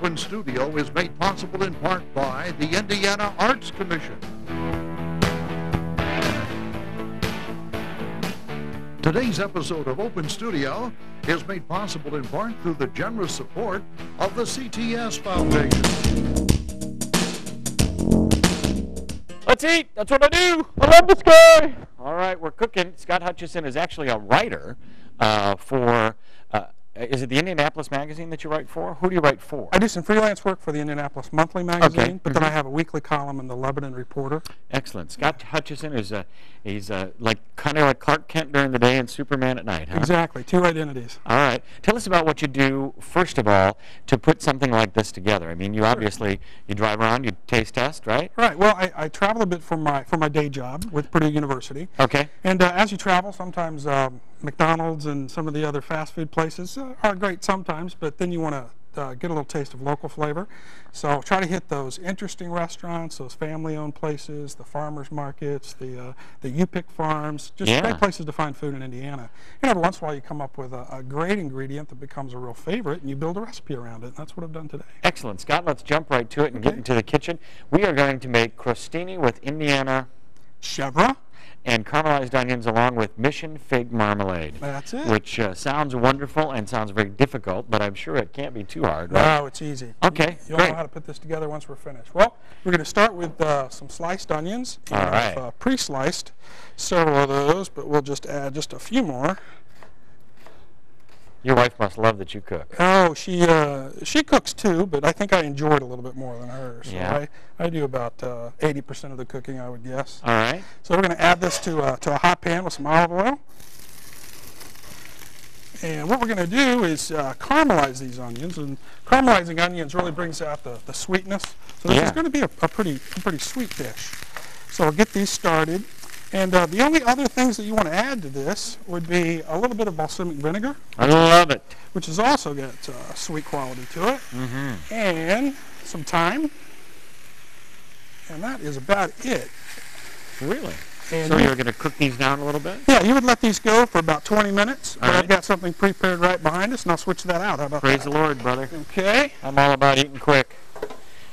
Open Studio is made possible in part by the Indiana Arts Commission. Today's episode of Open Studio is made possible in part through the generous support of the CTS Foundation. Let's eat. That's what I do. I love this guy. All right, we're cooking. Scott Hutcheson is actually a writer for, is it the Indianapolis Magazine that you write for? Who do you write for? I do some freelance work for the Indianapolis Monthly Magazine, okay. but then I have a weekly column in the Lebanon Reporter. Excellent. Scott Hutcheson is he's like kind of like Clark Kent during the day and Superman at night, huh? Exactly. Two identities. All right. Tell us about what you do, first of all, to put something like this together. I mean, you obviously, you drive around, you taste test, right? Right. Well, I travel a bit for my day job with Purdue University. Okay. And as you travel, sometimes McDonald's and some of the other fast food places are great sometimes, but then you want to get a little taste of local flavor. So try to hit those interesting restaurants, those family-owned places, the farmers markets, the U-Pick farms, just great places to find food in Indiana. And every once in a while you come up with a great ingredient that becomes a real favorite, and you build a recipe around it. And that's what I've done today. Excellent. Scott, let's jump right to it and get into the kitchen. We are going to make crostini with Indiana chèvre and caramelized onions along with Mission Fig Marmalade. That's it. Which sounds wonderful and sounds very difficult, but I'm sure it can't be too hard, right? No, it's easy. Okay, You'll know how to put this together once we're finished. Well, we're going to start with some sliced onions. All right. I've pre-sliced several of those, but we'll just add just a few more. Your wife must love that you cook. Oh, she cooks too, but I think I enjoy it a little bit more than her. So yeah. I do about 80% of the cooking, I would guess. All right. So we're going to add this to a hot pan with some olive oil. And what we're going to do is caramelize these onions, and caramelizing onions really brings out the sweetness. So this is going to be a pretty sweet dish. So we'll get these started. And the only other things that you want to add to this would be a little bit of balsamic vinegar. I love it. Which has also got sweet quality to it. Mm-hmm. And some thyme. And that is about it. Really? And so you're going to cook these down a little bit? Yeah, you would let these go for about 20 minutes. But right. I've got something prepared right behind us, and I'll switch that out. How about Praise that? the Lord, brother. Okay. I'm all about eating quick.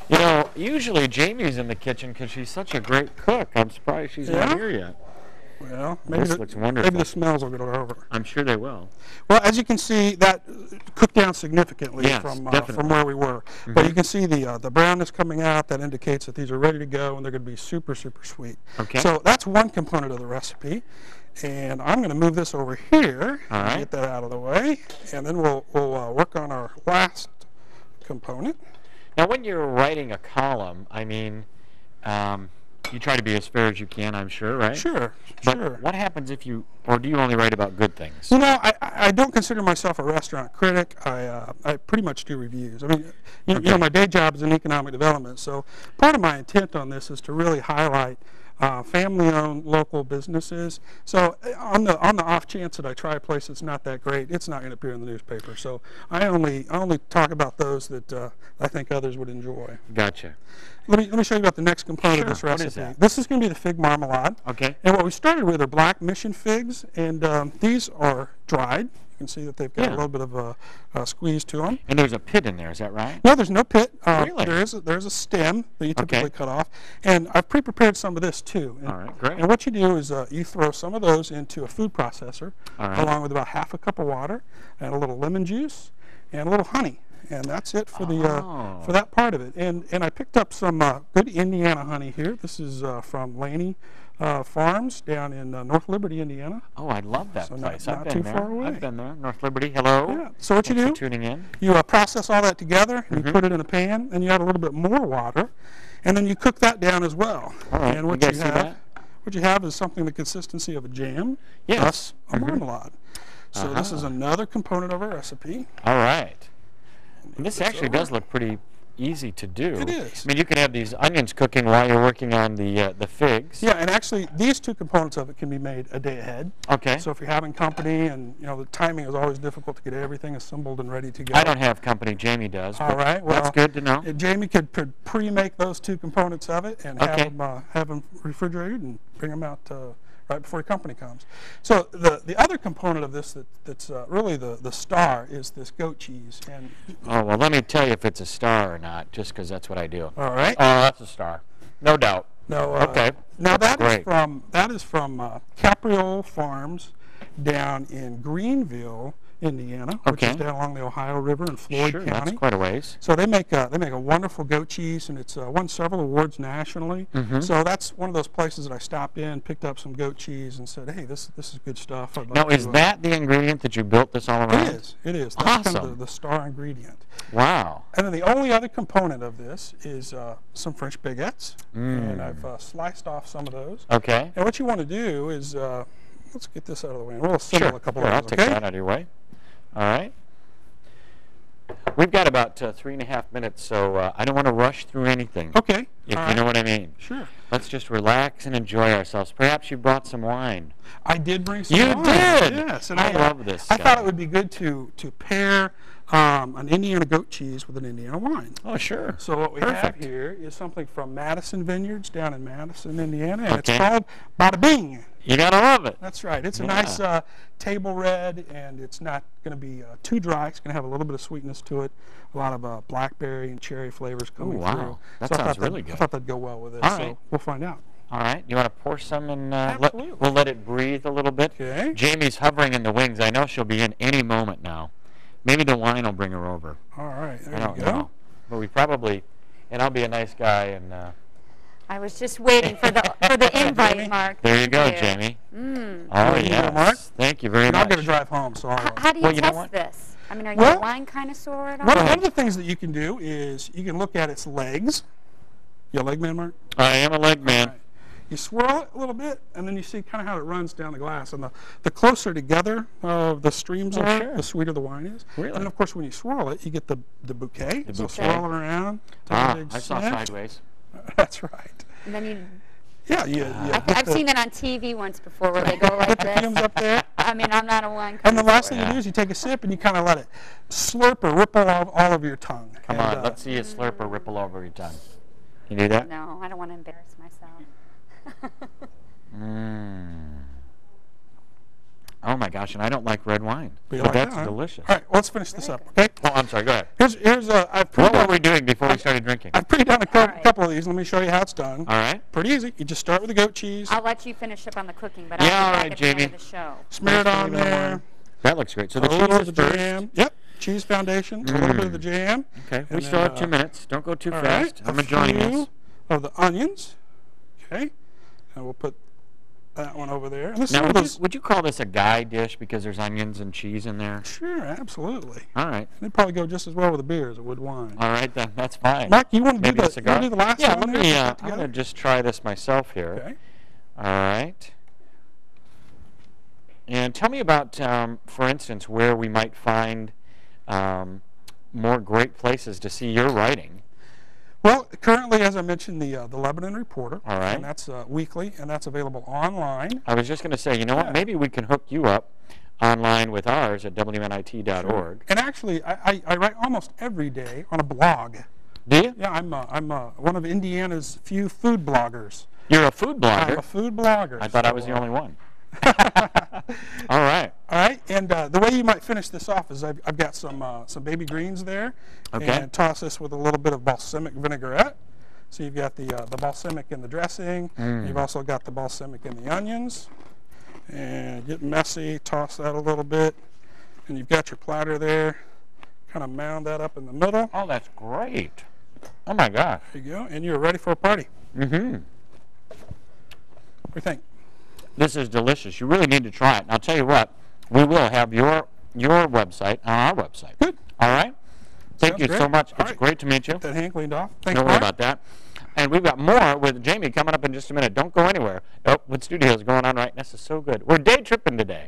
You know, usually Jamie's in the kitchen because she's such a great cook. I'm surprised she's not here yet. Well, maybe this looks wonderful. Maybe the smells will get her over. I'm sure they will. Well, as you can see, that cooked down significantly from where we were. Mm-hmm. But you can see the brownness coming out. That indicates that these are ready to go, and they're going to be super, super sweet. Okay. So that's one component of the recipe. And I'm going to move this over here and get that out of the way. And then we'll work on our last component. Now, when you're writing a column, I mean, you try to be as fair as you can, I'm sure, right? Sure, but what happens if you, or do you only write about good things? You know, I don't consider myself a restaurant critic. I pretty much do reviews. I mean, you know, my day job is in economic development, so part of my intent on this is to really highlight family-owned local businesses. So on the off chance that I try a place that's not that great, it's not going to appear in the newspaper. So I only talk about those that I think others would enjoy. Gotcha. Let me show you about the next component of this recipe. What is that? This is going to be the fig marmalade. Okay. And what we started with are black mission figs, and these are dried. You can see that they've got a little bit of a squeeze to them. And there's a pit in there, is that right? No, there's no pit. Really? There's a stem that you typically cut off. And I've pre-prepared some of this too. And, all right, great. And what you do is you throw some of those into a food processor along with about half a cup of water and a little lemon juice and a little honey. And that's it for for that part of it. And I picked up some good Indiana honey here. This is from Laney Farms down in North Liberty, Indiana. Oh, I love that place. Not too far away. I've been there. North Liberty, hello. Yeah. So what you do, for tuning in. You process all that together, and you put it in a pan, and you add a little bit more water, and then you cook that down as well. All right. And what you have is something the consistency of a jam plus a marmalade. So this is another component of our recipe. All right. And this actually does look pretty easy to do. It is. I mean, you can have these onions cooking while you're working on the figs. Yeah, and actually, these two components of it can be made a day ahead. Okay. So if you're having company, and you know the timing is always difficult to get everything assembled and ready to go. I don't have company. Jamie does. All right. Well, that's good to know. Jamie could pre-make those two components of it and have them refrigerated and bring them out right before your company comes. So the other component of this that's really the star is this goat cheese. And Oh, well, let me tell you if it's a star or not, just because that's what I do. all right. Oh, that's a star. No doubt. No. Okay. Now That's great. that is from Capriole Farms down in Greenville, Indiana, which is Okay. down along the Ohio River in Floyd Sure, County. that's quite a ways. So they make a wonderful goat cheese, and it's won several awards nationally. Mm-hmm. So that's one of those places that I stopped in, picked up some goat cheese, and said, "Hey, this is good stuff." I'd like Now, is to, that the ingredient that you built this all around? It is. It is. That's kind Awesome. of the star ingredient. Wow. And then the only other component of this is some French baguettes, and I've sliced off some of those. Okay. And what you want to do is, let's get this out of the way. And we'll assemble Sure. a couple Here, I'll of those. take Okay. that out of your way. All right. We've got about 3.5 minutes, so I don't want to rush through anything. Okay. If All you right. know what I mean. Sure. Let's just relax and enjoy ourselves. Perhaps you brought some wine. I did bring some You wine. did? Yes. And I love this I guy. thought it would be good to pair an Indiana goat cheese with an Indiana wine. Oh, sure. So what we have Perfect. here is something from Madison Vineyards down in Madison, Indiana, and Okay. it's called Bada Bing. You gotta love it. That's right. It's a Yeah. nice table red, and it's not going to be too dry. It's going to have a little bit of sweetness to it. A lot of blackberry and cherry flavors coming wow. through. That So I sounds thought really I good. thought that'd go well with this. All so right. we'll find out. All right. You want to pour some and Absolutely. we'll let it breathe a little bit? Okay. Jamie's hovering in the wings. I know she'll be in any moment now. Maybe the wine will bring her over. All right. I There don't you go. know. But we probably, and I'll be a nice guy and I was just waiting for the invite, Mark. there you go, Thank Jamie. Mm. Oh, There you go, yes. Mark. Thank you very And I'll much. get to drive home, so I'll. How do you Well, you know test what? this? I mean, are you Well- a wine connoisseur at all? One of the things that you can do is you can look at its legs. You a leg man, Mark? I am a leg man. All right. You swirl it a little bit, and then you see kind of how it runs down the glass. And the closer together the streams Oh, are, sure. the sweeter the wine is. Really? And then, of course, when you swirl it, you get the bouquet. The So bouquet. swirl it around. Take a Ah, big I saw sniff. sideways. That's right. And then you, Yeah, you I've seen it on TV once before where they go like put the fumes this. up there. I mean, I'm not a wine And the connoisseur. last thing you Yeah. do is you take a sip and you kind of let it slurp or ripple all over your tongue. Come And, on, let's see you slurp or ripple over your tongue. You do that? No, I don't want to embarrass myself. Oh my gosh, and I don't like red wine. But you But like that's that, huh? delicious. All right, well, let's finish this up, okay? Oh, I'm sorry, go ahead. Here's I've What were pre-done, we doing before we started drinking? I've pre-done a All right. couple of these. Let me show you how it's done. All right. Pretty easy. You just start with the goat cheese, I'll let you finish up on the cooking, but Yeah, I'll all be back right, at the end Jamie. of the show. smear it First, on leave it there. alone. That looks great. So the A little cheese of is the first. jam. Yep, cheese foundation, a little bit of the jam. Okay, we And still then, have 2 minutes. Don't go too All fast. right, I'm enjoying a this. few of the onions. Okay, and we'll put that one over there. And this is Now, one of those. would you call this a guy dish because there's onions and cheese in there? Sure, absolutely. All right. It'd probably go just as well with a beer as it would wine. All right, then. That's fine. Mark, you want to Maybe do a the cigar? last Yeah, one let there? me, Put that I'm together? going to just try this myself here. Okay. All right. And tell me about, for instance, where we might find more great places to see your writing. Well, currently, as I mentioned, the Lebanon Reporter. All right. And that's weekly, and that's available online. I was just going to say, you know what? Yeah. Maybe we can hook you up online with ours at WNITT.org. And actually, I write almost every day on a blog. Do you? Yeah, I'm one of Indiana's few food bloggers. You're a food blogger. I'm a food blogger. I thought I was the only one. All right. All right, and the way you might finish this off is I've got some baby greens there, Okay. and toss this with a little bit of balsamic vinaigrette. So you've got the balsamic in the dressing. You've also got the balsamic in the onions. And get messy, toss that a little bit, and you've got your platter there. Kind of mound that up in the middle. Oh, that's great. Oh, my gosh. There you go, and you're ready for a party. Mm-hmm. What do you think? This is delicious. You really need to try it. And I'll tell you what, we will have your website on our website. Good. All right? Thank Sounds you great. so much. All It's right. great to meet you. Get that hand cleaned off. Thanks, Don't worry Mark. about that. And we've got more with Jamie coming up in just a minute. Don't go anywhere. Nope, WNITT Studios going on right now. This is so good. We're day tripping today.